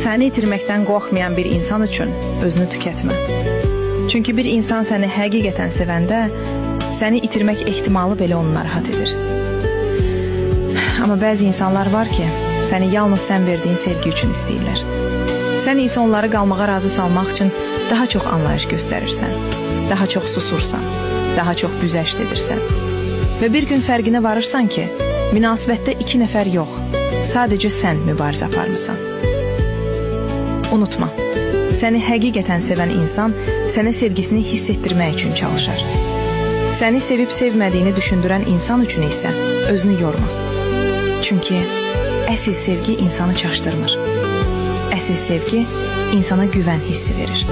Səni itirməkdən qorxmayan bir insan üçün özünü tükətmə. Çünki bir insan səni həqiqətən sevəndə, səni itirmək ehtimalı belə onu narahat edir. Amma bəzi insanlar var ki, səni yalnız sən verdiyin sevgi üçün istəyirlər. Sən isə onları qalmağa razı salmaq üçün daha çox anlayış göstərirsən, daha çox susursan, daha çox güzəşt edirsən. Və bir gün fərqinə varırsan ki, münasibətdə 2 nəfər yox, sadəcə sən mübarizə aparmısan. Unutma, səni həqiqətən sevən insan sənə sevgisini hiss etdirmək üçün çalışar. Səni sevib sevmədiyini düşündürən insan üçün isə özünü yorma. Çünki əsl sevgi insanı çaşdırmır. Əsl sevgi insana güvən hissi verir.